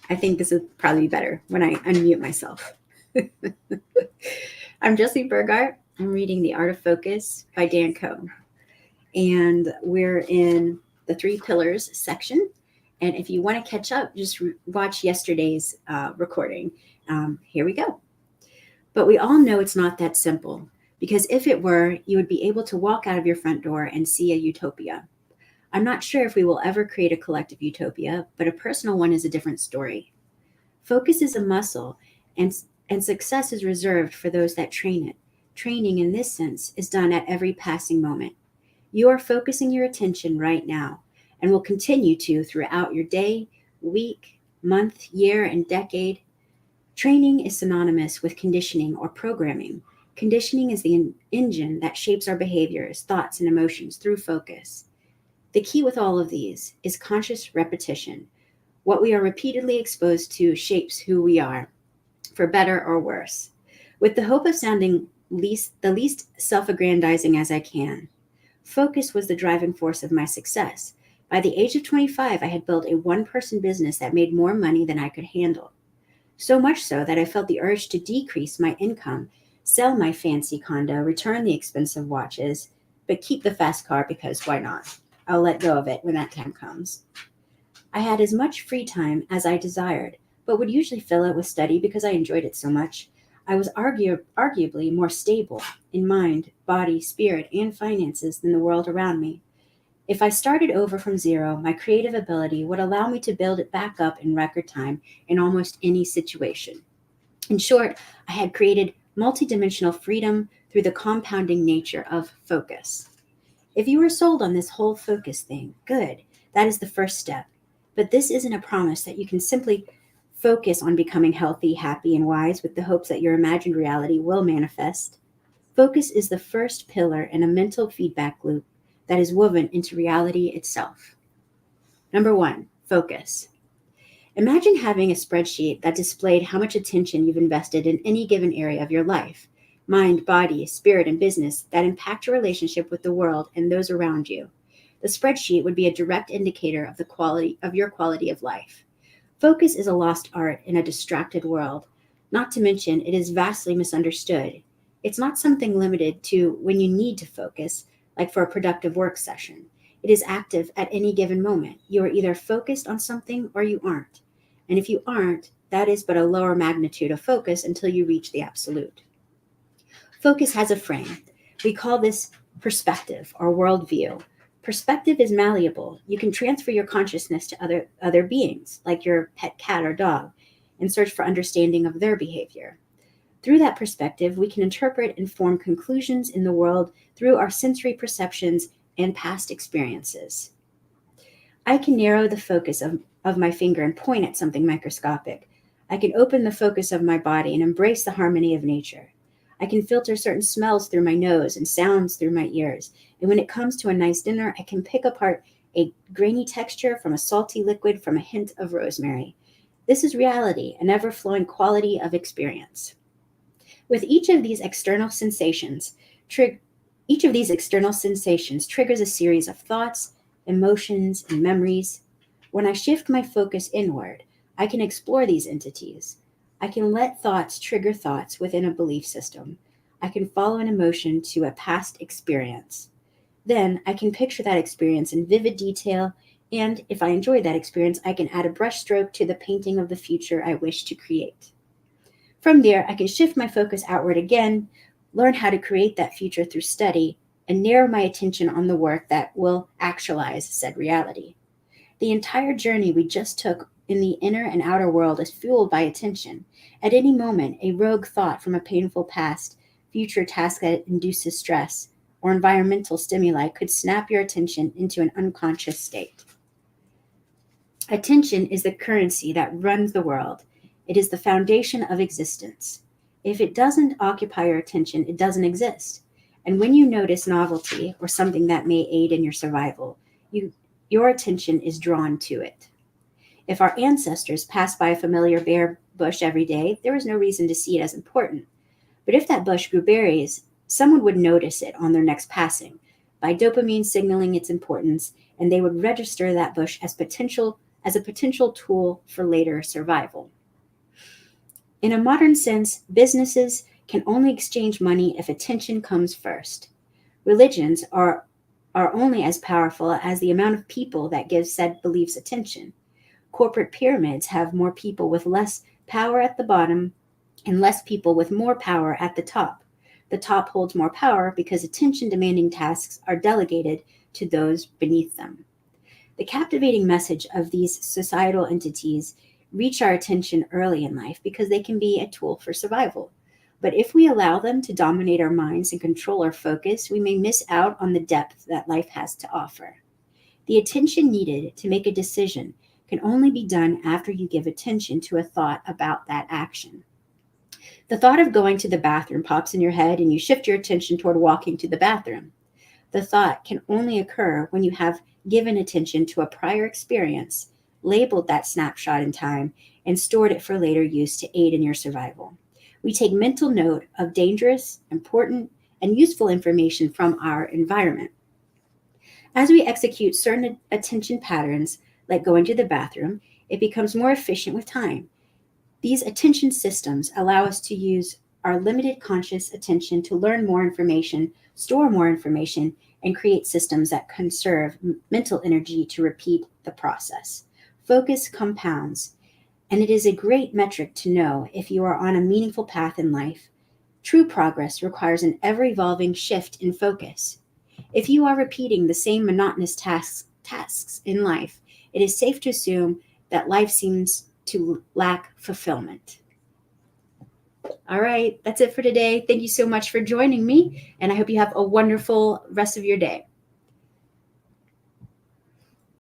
I think this would probably be better when I unmute myself. I'm Jessie Burgart. I'm reading The Art of Focus by Dan Coe. And we're in the Three Pillars section. And if you want to catch up, just watch yesterday's recording. Here we go. But we all know it's not that simple, because if it were, you would be able to walk out of your front door and see a utopia. I'm not sure if we will ever create a collective utopia, but a personal one is a different story. Focus is a muscle, and, and success is reserved for those that train it. Training, in this sense, is done at every passing moment. You are focusing your attention right now, and will continue to throughout your day, week, month, year, and decade. Training is synonymous with conditioning or programming. Conditioning is the engine that shapes our behaviors, thoughts, and emotions through focus. The key with all of these is conscious repetition. What we are repeatedly exposed to shapes who we are, for better or worse. With the hope of sounding the least self-aggrandizing as I can, focus was the driving force of my success. By the age of 25, I had built a one-person business that made more money than I could handle. So much so that I felt the urge to decrease my income, sell my fancy condo, return the expensive watches, but keep the fast car because why not? I'll let go of it when that time comes. I had as much free time as I desired, but would usually fill it with study because I enjoyed it so much. I was arguably more stable in mind, body, spirit, and finances than the world around me. If I started over from zero, my creative ability would allow me to build it back up in record time in almost any situation. In short, I had created multidimensional freedom through the compounding nature of focus. If you are sold on this whole focus thing, good. That is the first step. But this isn't a promise that you can simply focus on becoming healthy, happy, and wise with the hopes that your imagined reality will manifest. Focus is the first pillar in a mental feedback loop that is woven into reality itself. Number one, focus. Imagine having a spreadsheet that displayed how much attention you've invested in any given area of your life, mind, body, spirit, and business that impact your relationship with the world and those around you. The spreadsheet would be a direct indicator of the quality of your quality of life. Focus is a lost art in a distracted world. Not to mention, it is vastly misunderstood. It's not something limited to when you need to focus, like for a productive work session. It is active at any given moment. You are either focused on something or you aren't. And if you aren't, that is but a lower magnitude of focus until you reach the absolute. Focus has a frame. We call this perspective or worldview. Perspective is malleable. You can transfer your consciousness to other beings, like your pet cat or dog, and search for understanding of their behavior. Through that perspective, we can interpret and form conclusions in the world through our sensory perceptions and past experiences. I can narrow the focus of my finger and point at something microscopic. I can open the focus of my body and embrace the harmony of nature. I can filter certain smells through my nose and sounds through my ears. And when it comes to a nice dinner, I can pick apart a grainy texture from a salty liquid from a hint of rosemary. This is reality, an ever-flowing quality of experience. With each of these external sensations triggers a series of thoughts, emotions, and memories. When I shift my focus inward, I can explore these entities. I can let thoughts trigger thoughts within a belief system. I can follow an emotion to a past experience. Then I can picture that experience in vivid detail, and if I enjoy that experience, I can add a brushstroke to the painting of the future I wish to create. From there, I can shift my focus outward again, learn how to create that future through study, and narrow my attention on the work that will actualize said reality. The entire journey we just took in the inner and outer world is fueled by attention. At any moment, a rogue thought from a painful past, future task that induces stress, or environmental stimuli could snap your attention into an unconscious state. Attention is the currency that runs the world. It is the foundation of existence. If it doesn't occupy your attention, it doesn't exist. And when you notice novelty or something that may aid in your survival, your attention is drawn to it. If our ancestors passed by a familiar bare bush every day, there was no reason to see it as important. But if that bush grew berries, someone would notice it on their next passing by dopamine signaling its importance, and they would register that bush as potential as a potential tool for later survival. In a modern sense, businesses can only exchange money if attention comes first. Religions are only as powerful as the amount of people that give said beliefs attention. Corporate pyramids have more people with less power at the bottom and less people with more power at the top. The top holds more power because attention demanding tasks are delegated to those beneath them. The captivating message of these societal entities reach our attention early in life because they can be a tool for survival. But if we allow them to dominate our minds and control our focus, we may miss out on the depth that life has to offer. The attention needed to make a decision can only be done after you give attention to a thought about that action. The thought of going to the bathroom pops in your head and you shift your attention toward walking to the bathroom. The thought can only occur when you have given attention to a prior experience, labeled that snapshot in time, and stored it for later use to aid in your survival. We take mental note of dangerous, important, and useful information from our environment. As we execute certain attention patterns, like going to the bathroom, it becomes more efficient with time. These attention systems allow us to use our limited conscious attention to learn more information, store more information, and create systems that conserve mental energy to repeat the process. Focus compounds, and it is a great metric to know if you are on a meaningful path in life. True progress requires an ever-evolving shift in focus. If you are repeating the same monotonous tasks in life, it is safe to assume that life seems to lack fulfillment. All right, that's it for today. Thank you so much for joining me, and I hope you have a wonderful rest of your day.